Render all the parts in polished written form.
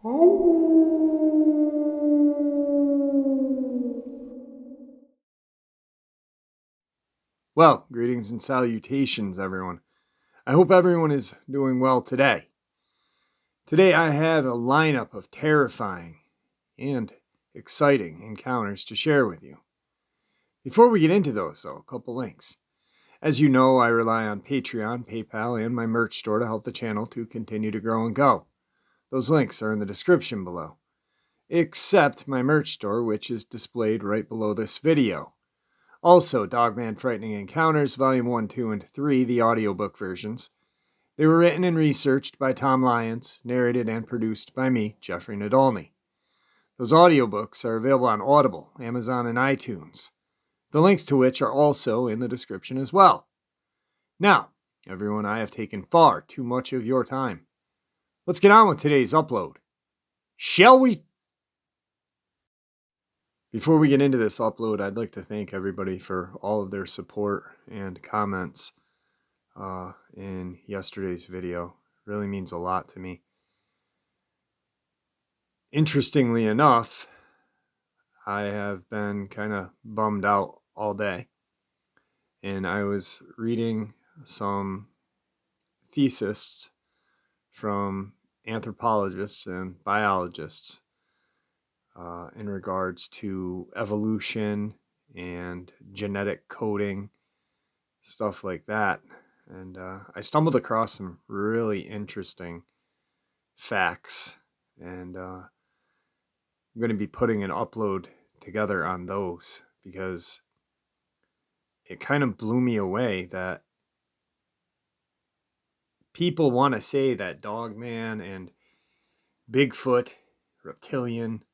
Well, greetings and salutations, everyone. I hope everyone is doing well today. Today I have a lineup of terrifying and exciting encounters to share with you. Before we get into those, though, a couple links. As you know, I rely on Patreon, PayPal, and my merch store to help the channel to continue to grow and go. Those links are in the description below, except my merch store, which is displayed right below this video. Also, Dogman Frightening Encounters, Volume 1, 2, and 3, the audiobook versions. They were written and researched by Tom Lyons, narrated and produced by me, Jeffrey Nadolny. Those audiobooks are available on Audible, Amazon, and iTunes, the links to which are also in the description as well. Now, everyone, I have taken far too much of your time. Let's get on with today's upload. Shall we? Before we get into this upload, I'd like to thank everybody for all of their support and comments in yesterday's video. It really means a lot to me. Interestingly enough, I have been kind of bummed out all day, and I was reading some theses from anthropologists and biologists in regards to evolution and genetic coding, stuff like that. And I stumbled across some really interesting facts, and I'm going to be putting an upload together on those because it kind of blew me away that people want to say that Dogman and Bigfoot, reptilian,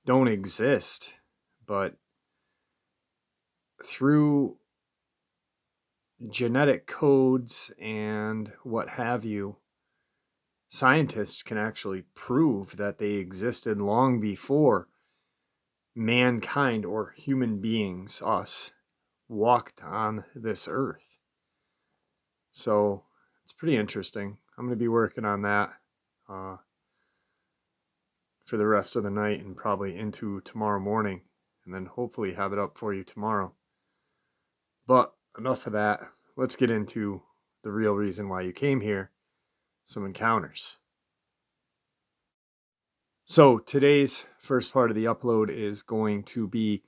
don't exist, but through genetic codes and what have you, scientists can actually prove that they existed long before mankind or human beings, us, walked on this earth. So it's pretty interesting. I'm going to be working on that for the rest of the night and probably into tomorrow morning, and then hopefully have it up for you tomorrow. But enough of that. Let's get into the real reason why you came here, some encounters. So today's first part of the upload is going to be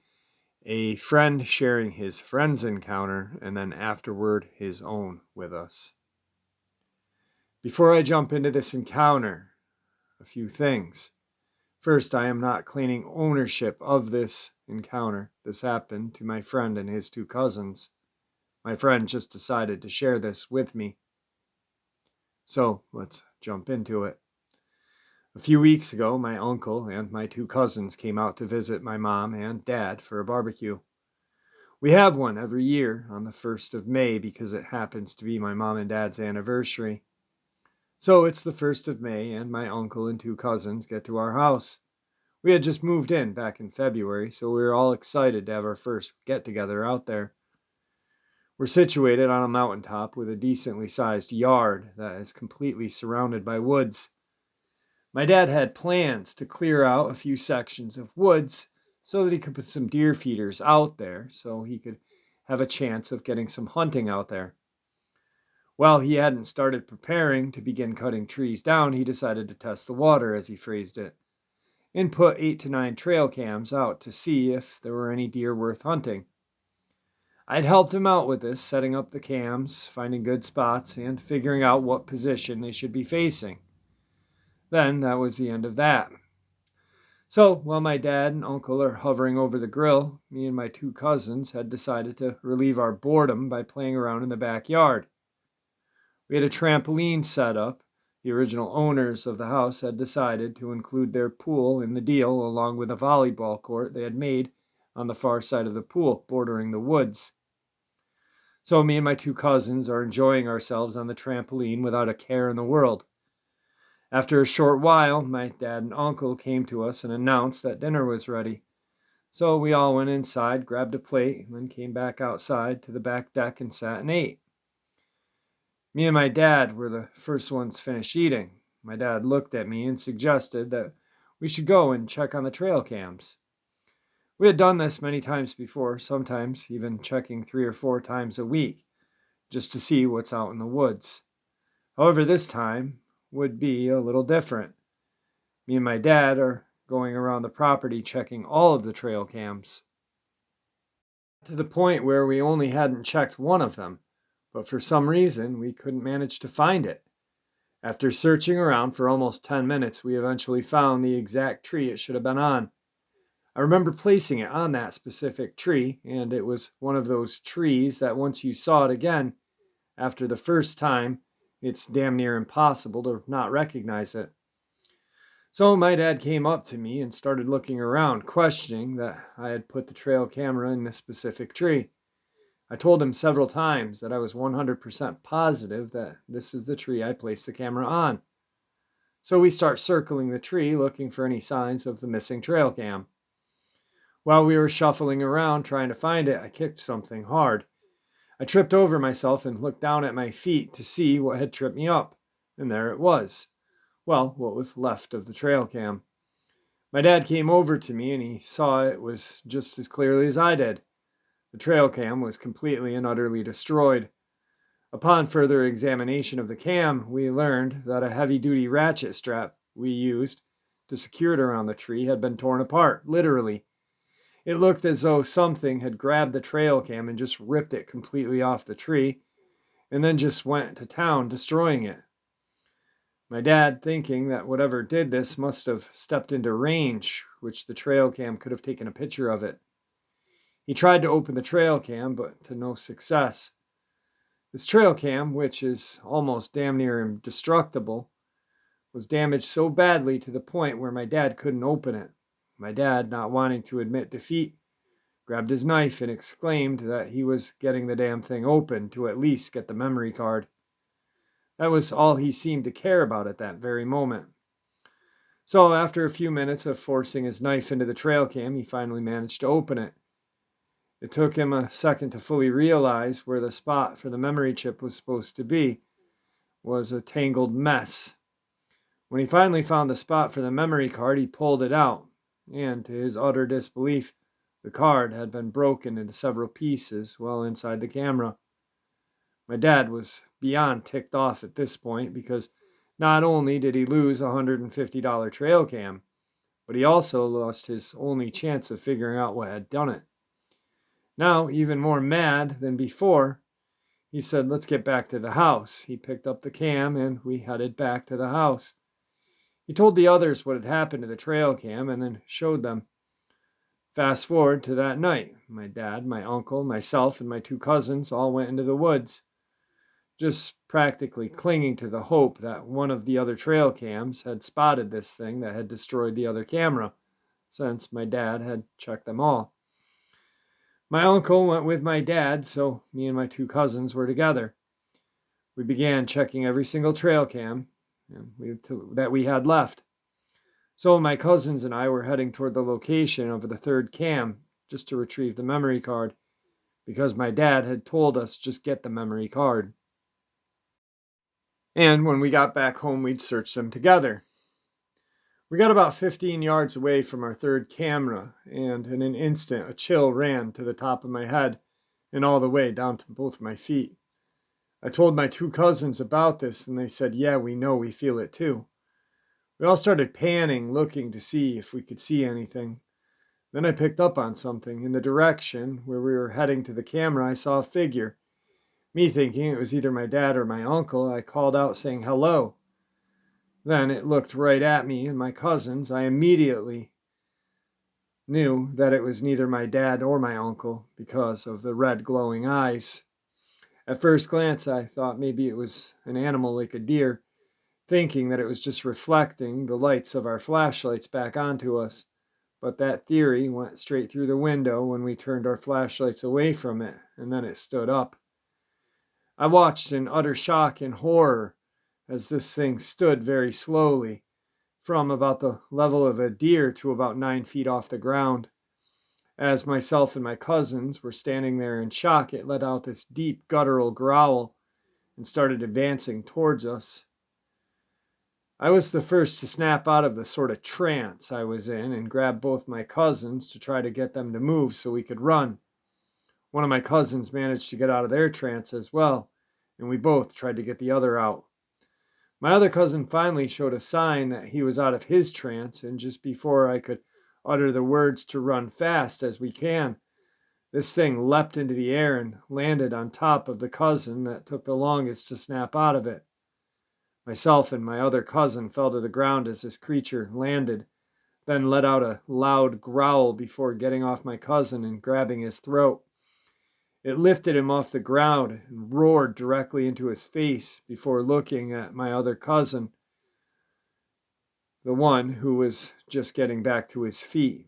a friend sharing his friend's encounter, and then afterward his own with us. Before I jump into this encounter, a few things. First, I am not claiming ownership of this encounter. This happened to my friend and his two cousins. My friend just decided to share this with me. So, let's jump into it. A few weeks ago, my uncle and my two cousins came out to visit my mom and dad for a barbecue. We have one every year on the 1st of May because it happens to be my mom and dad's anniversary. So it's the 1st of May, and my uncle and two cousins get to our house. We had just moved in back in February, so we were all excited to have our first get-together out there. We're situated on a mountaintop with a decently sized yard that is completely surrounded by woods. My dad had plans to clear out a few sections of woods so that he could put some deer feeders out there so he could have a chance of getting some hunting out there. While he hadn't started preparing to begin cutting trees down, he decided to test the water, as he phrased it, and put 8 to 9 trail cams out to see if there were any deer worth hunting. I'd helped him out with this, setting up the cams, finding good spots, and figuring out what position they should be facing. Then that was the end of that. So, while my dad and uncle are hovering over the grill, me and my two cousins had decided to relieve our boredom by playing around in the backyard. We had a trampoline set up. The original owners of the house had decided to include their pool in the deal, along with a volleyball court they had made on the far side of the pool, bordering the woods. So me and my two cousins are enjoying ourselves on the trampoline without a care in the world. After a short while, my dad and uncle came to us and announced that dinner was ready. So we all went inside, grabbed a plate, and then came back outside to the back deck and sat and ate. Me and my dad were the first ones finished eating. my dad looked at me and suggested that we should go and check on the trail cams. We had done this many times before, sometimes even checking 3 or 4 times a week, just to see what's out in the woods. However, this time would be a little different. Me and my dad are going around the property checking all of the trail cams, to the point where we only hadn't checked one of them, but for some reason we couldn't manage to find it. After searching around for almost 10 minutes, we eventually found the exact tree it should have been on. I remember placing it on that specific tree, and it was one of those trees that once you saw it again, after the first time, it's damn near impossible to not recognize it. So my dad came up to me and started looking around, questioning that I had put the trail camera in this specific tree. I told him several times that I was 100% positive that this is the tree I placed the camera on. So we start circling the tree, looking for any signs of the missing trail cam. While we were shuffling around trying to find it, I kicked something hard. I tripped over myself and looked down at my feet to see what had tripped me up, and there it was. Well, what was left of the trail cam. My dad came over to me and he saw it was just as clearly as I did. The trail cam was completely and utterly destroyed. Upon further examination of the cam, we learned that a heavy-duty ratchet strap we used to secure it around the tree had been torn apart, literally. It looked as though something had grabbed the trail cam and just ripped it completely off the tree, and then just went to town destroying it. My dad, thinking that whatever did this must have stepped into range, which the trail cam could have taken a picture of it. He tried to open the trail cam, but to no success. This trail cam, which is almost damn near indestructible, was damaged so badly to the point where my dad couldn't open it. My dad, not wanting to admit defeat, grabbed his knife and exclaimed that he was getting the damn thing open to at least get the memory card. That was all he seemed to care about at that very moment. So after a few minutes of forcing his knife into the trail cam, he finally managed to open it. It took him a second to fully realize where the spot for the memory chip was supposed to be was a tangled mess. When he finally found the spot for the memory card, he pulled it out, and to his utter disbelief, the card had been broken into several pieces well inside the camera. My dad was beyond ticked off at this point because not only did he lose a $150 trail cam, but he also lost his only chance of figuring out what had done it. Now, even more mad than before, he said, "Let's get back to the house." He picked up the cam and we headed back to the house. He told the others what had happened to the trail cam and then showed them. Fast forward to that night. My dad, my uncle, myself, and my 2 cousins all went into the woods, just practically clinging to the hope that one of the other trail cams had spotted this thing that had destroyed the other camera, since my dad had checked them all. My uncle went with my dad, so me and my 2 cousins were together. We began checking every single trail cam that we had left. So my cousins and I were heading toward the location of the 3rd cam just to retrieve the memory card, because my dad had told us just get the memory card. And when we got back home, we'd search them together. We got about 15 yards away from our 3rd camera, and in an instant a chill ran to the top of my head and all the way down to both my feet. I told my 2 cousins about this, and they said, "Yeah, we know, we feel it too." We all started panning, looking to see if we could see anything. Then I picked up on something. In the direction where we were heading to the camera, I saw a figure. Me thinking it was either my dad or my uncle, I called out saying hello. Then it looked right at me and my cousins. I immediately knew that it was neither my dad or my uncle because of the red glowing eyes. At first glance, I thought maybe it was an animal like a deer, thinking that it was just reflecting the lights of our flashlights back onto us. But that theory went straight through the window when we turned our flashlights away from it, and then it stood up. I watched in utter shock and horror as this thing stood very slowly, from about the level of a deer to about 9 feet off the ground. As myself and my cousins were standing there in shock, it let out this deep guttural growl and started advancing towards us. I was the first to snap out of the sort of trance I was in and grab both my cousins to try to get them to move so we could run. One of my cousins managed to get out of their trance as well, and we both tried to get the other out. My other cousin finally showed a sign that he was out of his trance, and just before I could utter the words to run fast as we can, this thing leapt into the air and landed on top of the cousin that took the longest to snap out of it. Myself and my other cousin fell to the ground as this creature landed, then let out a loud growl before getting off my cousin and grabbing his throat. It lifted him off the ground and roared directly into his face before looking at my other cousin, the one who was just getting back to his feet.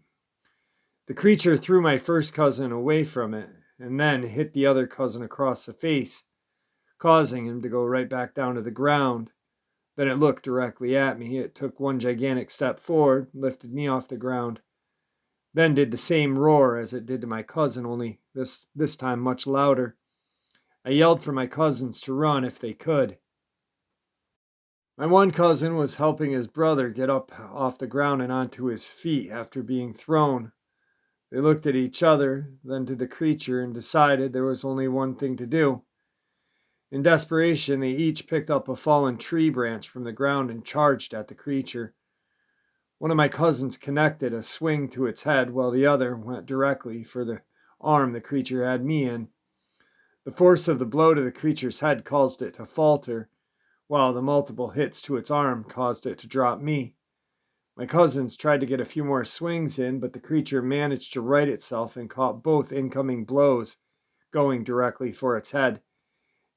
The creature threw my first cousin away from it and then hit the other cousin across the face, causing him to go right back down to the ground. Then it looked directly at me. It took one gigantic step forward, lifted me off the ground, then did the same roar as it did to my cousin, only this time much louder. I yelled for my cousins to run if they could. My one cousin was helping his brother get up off the ground and onto his feet after being thrown. They looked at each other, then to the creature, and decided there was only one thing to do. In desperation, they each picked up a fallen tree branch from the ground and charged at the creature. One of my cousins connected a swing to its head, while the other went directly for the arm the creature had me in. The force of the blow to the creature's head caused it to falter, while the multiple hits to its arm caused it to drop me. My cousins tried to get a few more swings in, but the creature managed to right itself and caught both incoming blows, going directly for its head.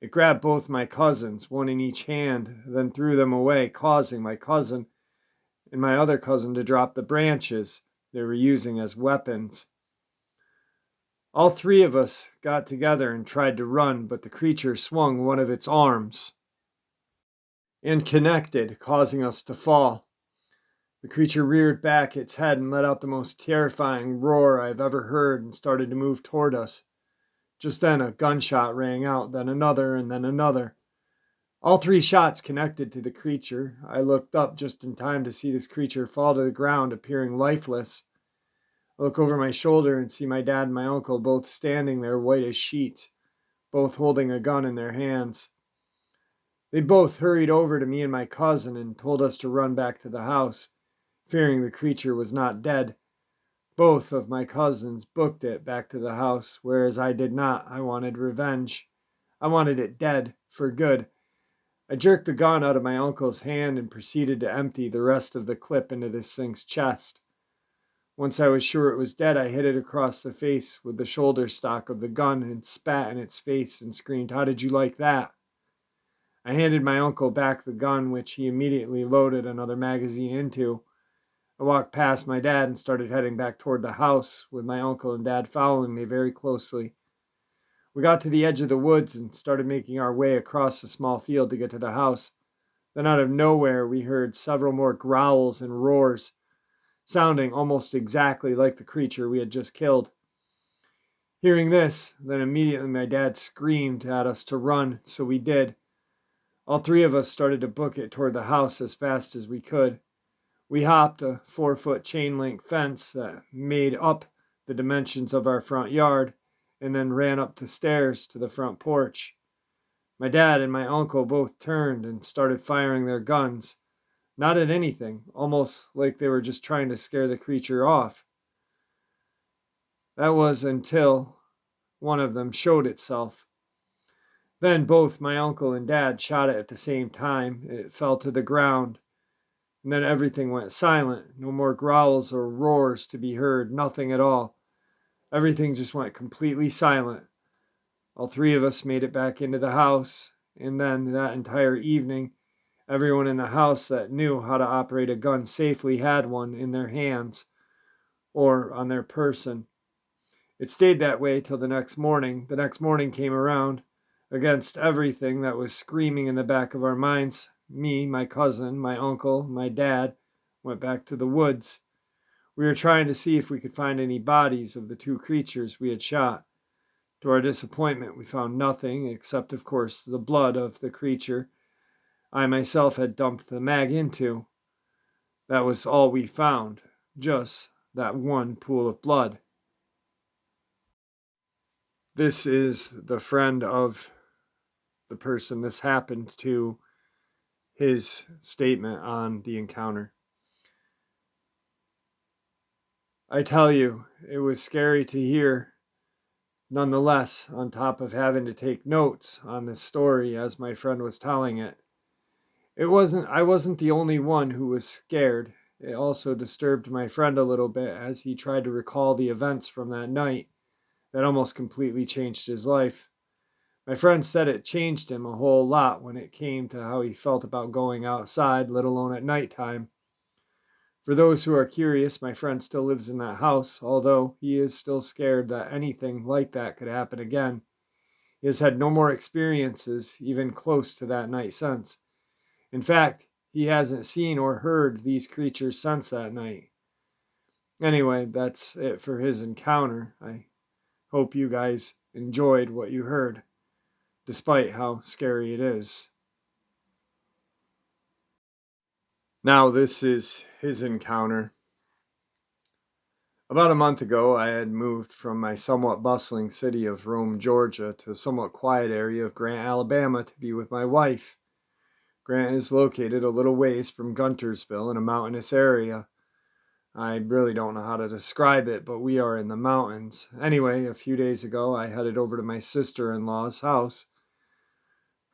It grabbed both my cousins, one in each hand, then threw them away, causing my cousin and my other cousin to drop the branches they were using as weapons. All three of us got together and tried to run, but the creature swung one of its arms and connected, causing us to fall. The creature reared back its head and let out the most terrifying roar I've ever heard and started to move toward us. Just then a gunshot rang out, then another, and then another. All three shots connected to the creature. I looked up just in time to see this creature fall to the ground, appearing lifeless. I look over my shoulder and see my dad and my uncle both standing there white as sheets, both holding a gun in their hands. They both hurried over to me and my cousin and told us to run back to the house, fearing the creature was not dead. Both of my cousins booked it back to the house, whereas I did not. I wanted revenge. I wanted it dead, for good. I jerked the gun out of my uncle's hand and proceeded to empty the rest of the clip into this thing's chest. Once I was sure it was dead, I hit it across the face with the shoulder stock of the gun and spat in its face and screamed, "How did you like that?" I handed my uncle back the gun, which he immediately loaded another magazine into. I walked past my dad and started heading back toward the house, with my uncle and dad following me very closely. We got to the edge of the woods and started making our way across the small field to get to the house. Then out of nowhere, we heard several more growls and roars, sounding almost exactly like the creature we had just killed. Hearing this, then immediately my dad screamed at us to run, so we did. All three of us started to book it toward the house as fast as we could. We hopped a 4-foot chain-link fence that made up the dimensions of our front yard and then ran up the stairs to the front porch. My dad and my uncle both turned and started firing their guns, not at anything, almost like they were just trying to scare the creature off. That was until one of them showed itself. Then both my uncle and dad shot it at the same time. It fell to the ground. And then everything went silent. No more growls or roars to be heard. Nothing at all. Everything just went completely silent. All three of us made it back into the house. And then that entire evening, everyone in the house that knew how to operate a gun safely had one in their hands or on their person. It stayed that way till the next morning. The next morning came around. Against everything that was screaming in the back of our minds, me, my cousin, my uncle, my dad went back to the woods. We were trying to see if we could find any bodies of the two creatures we had shot. To our disappointment, we found nothing except, of course, the blood of the creature I myself had dumped the mag into. That was all we found, just that one pool of blood. This is the friend of the person this happened to, his statement on the encounter. I tell you, it was scary to hear. Nonetheless, on top of having to take notes on this story as my friend was telling it, I wasn't the only one who was scared. It also disturbed my friend a little bit as he tried to recall the events from that night that almost completely changed his life. My friend said it changed him a whole lot when it came to how he felt about going outside, let alone at nighttime. For those who are curious, my friend still lives in that house, although he is still scared that anything like that could happen again. He has had no more experiences even close to that night since. In fact, he hasn't seen or heard these creatures since that night. Anyway, that's it for his encounter. I hope you guys enjoyed what you heard, despite how scary it is. Now, this is his encounter. About a month ago, I had moved from my somewhat bustling city of Rome, Georgia, to a somewhat quiet area of Grant, Alabama, to be with my wife. Grant is located a little ways from Guntersville in a mountainous area. I really don't know how to describe it, but we are in the mountains. Anyway, a few days ago, I headed over to my sister-in-law's house.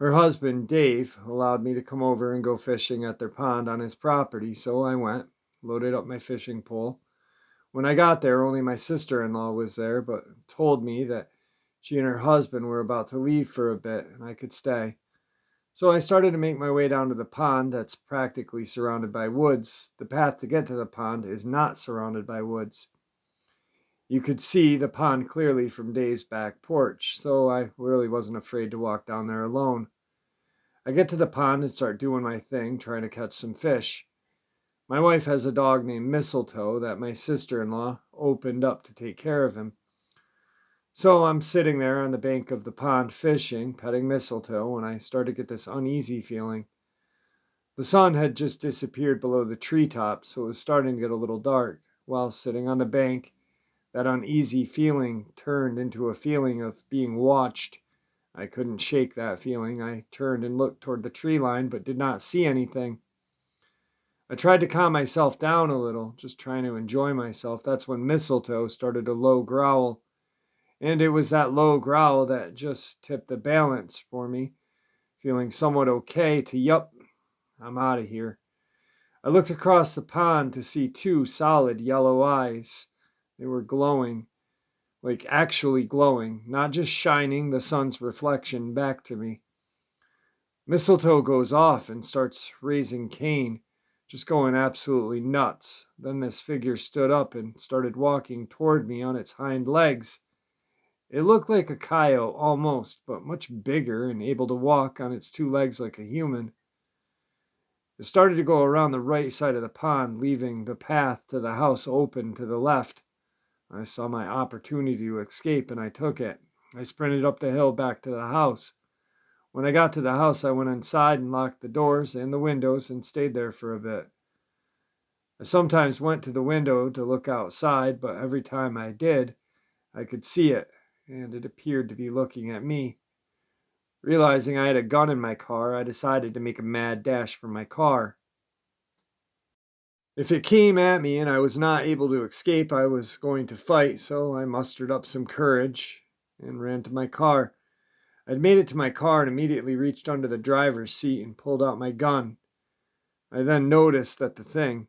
Her husband, Dave, allowed me to come over and go fishing at their pond on his property, so I went, loaded up my fishing pole. When I got there, only my sister-in-law was there, but told me that she and her husband were about to leave for a bit and I could stay. So I started to make my way down to the pond that's practically surrounded by woods. The path to get to the pond is not surrounded by woods. You could see the pond clearly from Dave's back porch, so I really wasn't afraid to walk down there alone. I get to the pond and start doing my thing, trying to catch some fish. My wife has a dog named Mistletoe that my sister-in-law opened up to take care of him. So I'm sitting there on the bank of the pond fishing, petting Mistletoe, when I start to get this uneasy feeling. The sun had just disappeared below the treetops, so it was starting to get a little dark. While sitting on the bank, that uneasy feeling turned into a feeling of being watched. I couldn't shake that feeling. I turned and looked toward the tree line, but did not see anything. I tried to calm myself down a little, just trying to enjoy myself. That's when Mistletoe started a low growl. And it was that low growl that just tipped the balance for me, feeling somewhat okay to, yup, I'm out of here. I looked across the pond to see two solid yellow eyes. They were glowing, like actually glowing, not just shining the sun's reflection back to me. Mistletoe goes off and starts raising Cain, just going absolutely nuts. Then this figure stood up and started walking toward me on its hind legs. It looked like a coyote almost, but much bigger and able to walk on its two legs like a human. It started to go around the right side of the pond, leaving the path to the house open to the left. I saw my opportunity to escape and I took it. I sprinted up the hill back to the house. When I got to the house, I went inside and locked the doors and the windows and stayed there for a bit. I sometimes went to the window to look outside, but every time I did, I could see it, and it appeared to be looking at me. Realizing I had a gun in my car, I decided to make a mad dash for my car. If it came at me and I was not able to escape, I was going to fight, so I mustered up some courage and ran to my car. I'd made it to my car and immediately reached under the driver's seat and pulled out my gun. I then noticed that the thing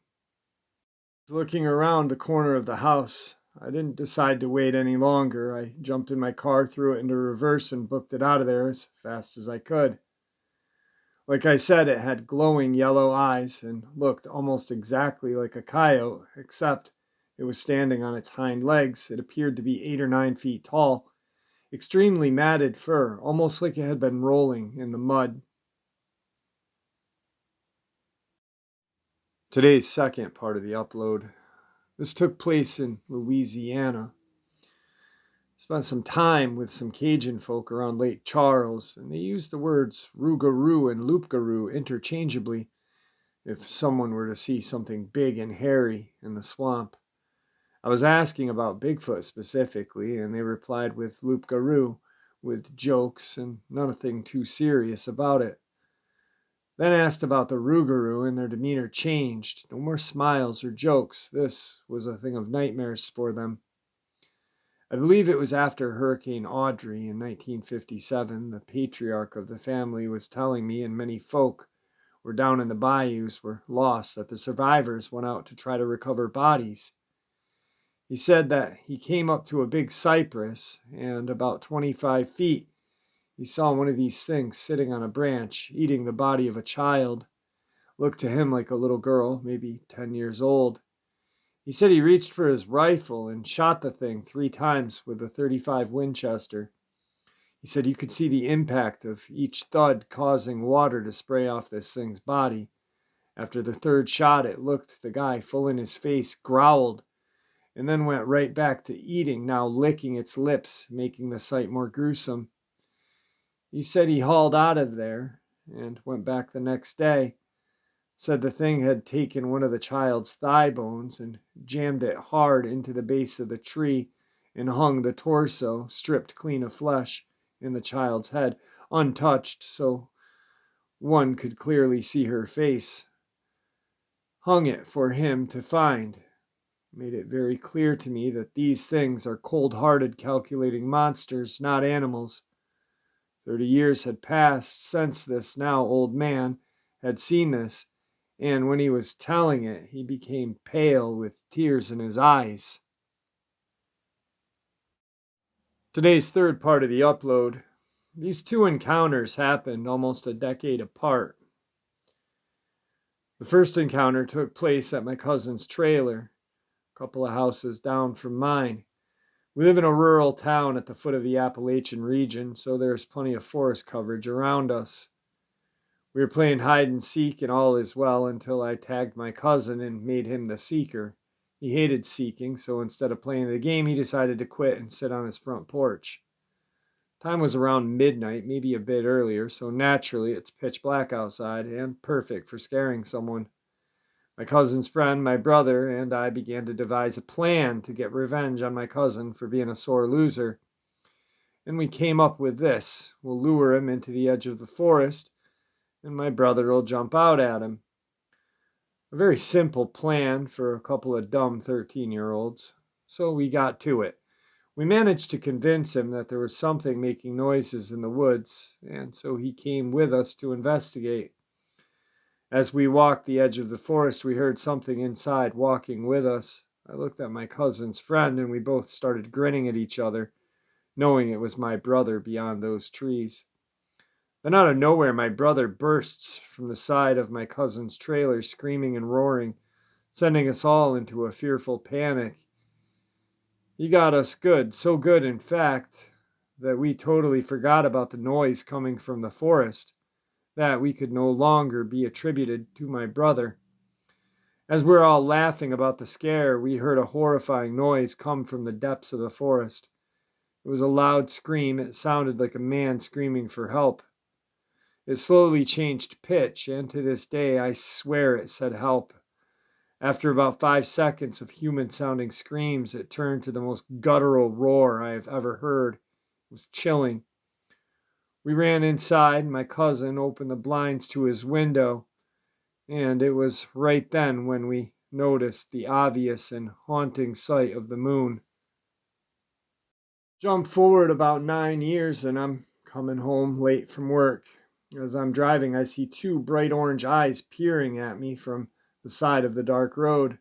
was looking around the corner of the house. I didn't decide to wait any longer. I jumped in my car, threw it into reverse, and booked it out of there as fast as I could. Like I said, it had glowing yellow eyes and looked almost exactly like a coyote, except it was standing on its hind legs. It appeared to be 8 or 9 feet tall, extremely matted fur, almost like it had been rolling in the mud. Today's second part of the upload. This took place in Louisiana. Spent some time with some Cajun folk around Lake Charles, and they used the words Rougarou and Loup-garou interchangeably if someone were to see something big and hairy in the swamp. I was asking about Bigfoot specifically, and they replied with Loup-garou, with jokes and nothing too serious about it. Then asked about the Rougarou, and their demeanor changed. No more smiles or jokes. This was a thing of nightmares for them. I believe it was after Hurricane Audrey in 1957, the patriarch of the family was telling me, and many folk were down in the bayous were lost, that the survivors went out to try to recover bodies. He said that he came up to a big cypress, and about 25 feet, he saw one of these things sitting on a branch, eating the body of a child. Looked to him like a little girl, maybe 10 years old. He said he reached for his rifle and shot the thing 3 times with a .35 Winchester. He said you could see the impact of each thud causing water to spray off this thing's body. After the 3rd shot, it looked the guy full in his face, growled, and then went right back to eating, now licking its lips, making the sight more gruesome. He said he hauled out of there and went back the next day. Said the thing had taken one of the child's thigh bones and jammed it hard into the base of the tree and hung the torso, stripped clean of flesh, in the child's head, untouched so one could clearly see her face. Hung it for him to find. Made it very clear to me that these things are cold-hearted, calculating monsters, not animals. 30 years had passed since this now old man had seen this, and when he was telling it, he became pale with tears in his eyes. Today's third part of the upload. These 2 encounters happened almost a decade apart. The first encounter took place at my cousin's trailer, a couple of houses down from mine. We live in a rural town at the foot of the Appalachian region, so there's plenty of forest coverage around us. We were playing hide and seek, and all is well until I tagged my cousin and made him the seeker. He hated seeking, so instead of playing the game, he decided to quit and sit on his front porch. Time was around midnight, maybe a bit earlier, so naturally it's pitch black outside and perfect for scaring someone. My cousin's friend, my brother, and I began to devise a plan to get revenge on my cousin for being a sore loser. And we came up with this. We'll lure him into the edge of the forest, and my brother will jump out at him. A very simple plan for a couple of dumb 13-year-olds. So we got to it. We managed to convince him that there was something making noises in the woods, and so he came with us to investigate. As we walked the edge of the forest, we heard something inside walking with us. I looked at my cousin's friend, and we both started grinning at each other, knowing it was my brother beyond those trees. Then out of nowhere, my brother bursts from the side of my cousin's trailer, screaming and roaring, sending us all into a fearful panic. He got us good, so good, in fact, that we totally forgot about the noise coming from the forest, that we could no longer be attributed to my brother. As we were all laughing about the scare, we heard a horrifying noise come from the depths of the forest. It was a loud scream. It sounded like a man screaming for help. It slowly changed pitch, and to this day I swear it said help. After about 5 seconds of human-sounding screams, it turned to the most guttural roar I have ever heard. It was chilling. We ran inside. My cousin opened the blinds to his window, and it was right then when we noticed the obvious and haunting sight of the moon. Jump forward about 9 years, and I'm coming home late from work. As I'm driving, I see 2 bright orange eyes peering at me from the side of the dark road.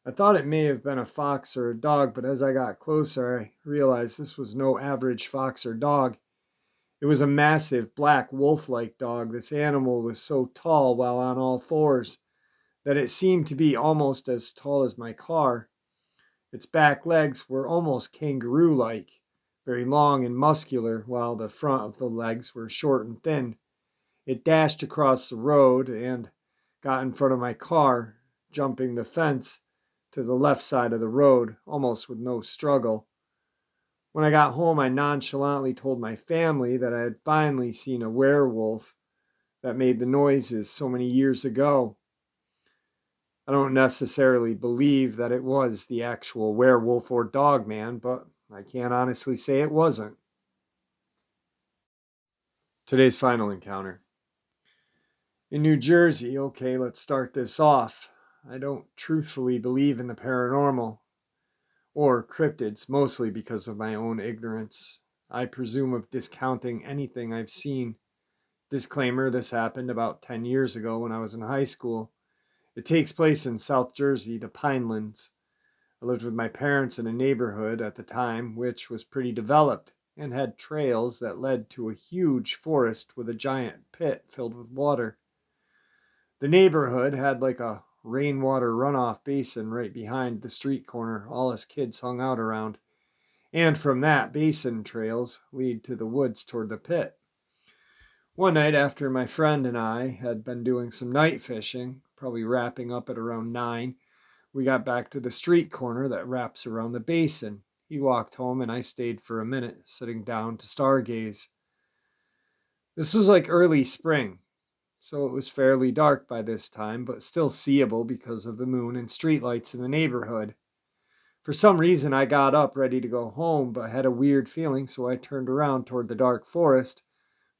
I thought it may have been a fox or a dog, but as I got closer, I realized this was no average fox or dog. It was a massive, black, wolf-like dog. This animal was so tall while on all fours that it seemed to be almost as tall as my car. Its back legs were almost kangaroo-like, very long and muscular, while the front of the legs were short and thin. It dashed across the road and got in front of my car, jumping the fence to the left side of the road, almost with no struggle. When I got home, I nonchalantly told my family that I had finally seen a werewolf that made the noises so many years ago. I don't necessarily believe that it was the actual werewolf or dogman, but I can't honestly say it wasn't. Today's final encounter. In New Jersey, okay, let's start this off. I don't truthfully believe in the paranormal or cryptids, mostly because of my own ignorance. I presume of discounting anything I've seen. Disclaimer, this happened about 10 years ago when I was in high school. It takes place in South Jersey, the Pinelands. I lived with my parents in a neighborhood at the time which was pretty developed and had trails that led to a huge forest with a giant pit filled with water. The neighborhood had like a rainwater runoff basin right behind the street corner all us kids hung out around. And from that, basin trails lead to the woods toward the pit. One night after my friend and I had been doing some night fishing, probably wrapping up at around 9, we got back to the street corner that wraps around the basin. He walked home and I stayed for a minute, sitting down to stargaze. This was like early spring, so it was fairly dark by this time, but still seeable because of the moon and streetlights in the neighborhood. For some reason, I got up ready to go home, but had a weird feeling, so I turned around toward the dark forest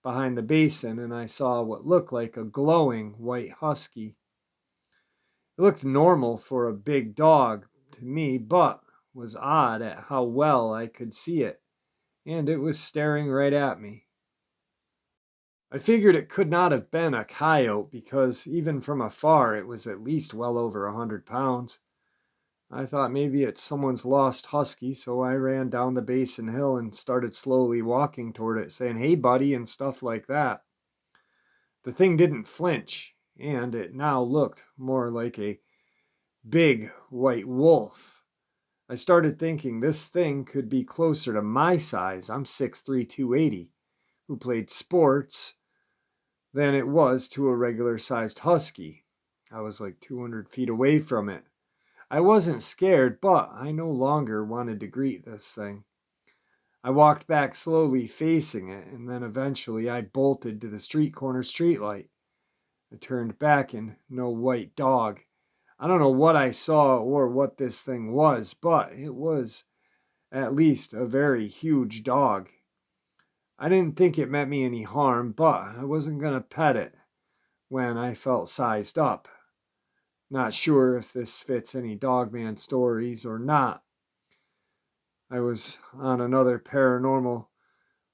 behind the basin and I saw what looked like a glowing white husky. It looked normal for a big dog to me, but was odd at how well I could see it, and it was staring right at me. I figured it could not have been a coyote because even from afar it was at least well over 100 pounds. I thought maybe it's someone's lost husky, so I ran down the basin hill and started slowly walking toward it, saying, "Hey, buddy," and stuff like that. The thing didn't flinch, and it now looked more like a big white wolf. I started thinking this thing could be closer to my size. I'm 6'3", 280, who played sports, than it was to a regular sized husky. I was like 200 feet away from it. I wasn't scared, but I no longer wanted to greet this thing. I walked back slowly facing it, and then eventually I bolted to the street corner streetlight. I turned back and no white dog. I don't know what I saw or what this thing was, but it was at least a very huge dog. I didn't think it meant me any harm, but I wasn't going to pet it when I felt sized up. Not sure if this fits any Dogman stories or not. I was on another paranormal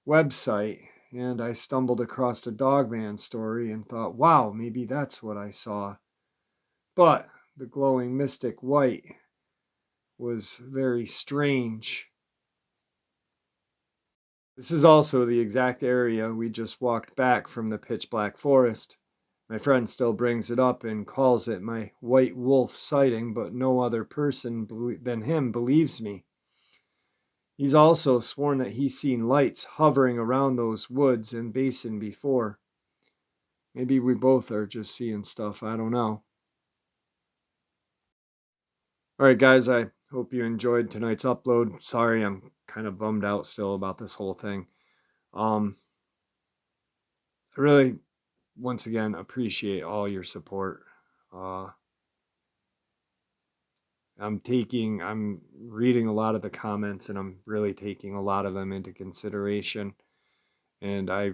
website and I stumbled across a Dogman story and thought, wow, maybe that's what I saw. But the glowing mystic white was very strange. This is also the exact area we just walked back from the pitch black forest. My friend still brings it up and calls it my white wolf sighting, but no other person than him believes me. He's also sworn that he's seen lights hovering around those woods and basin before. Maybe we both are just seeing stuff, I don't know. Alright guys, I hope you enjoyed tonight's upload. Sorry, I'm kind of bummed out still about this whole thing. I really, once again, appreciate all your support. I'm reading a lot of the comments and I'm really taking a lot of them into consideration. And I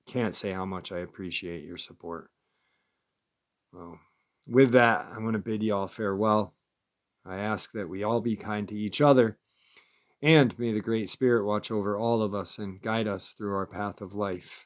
can't say how much I appreciate your support. Well, with that, I'm going to bid you all farewell. I ask that we all be kind to each other, and may the Great Spirit watch over all of us and guide us through our path of life.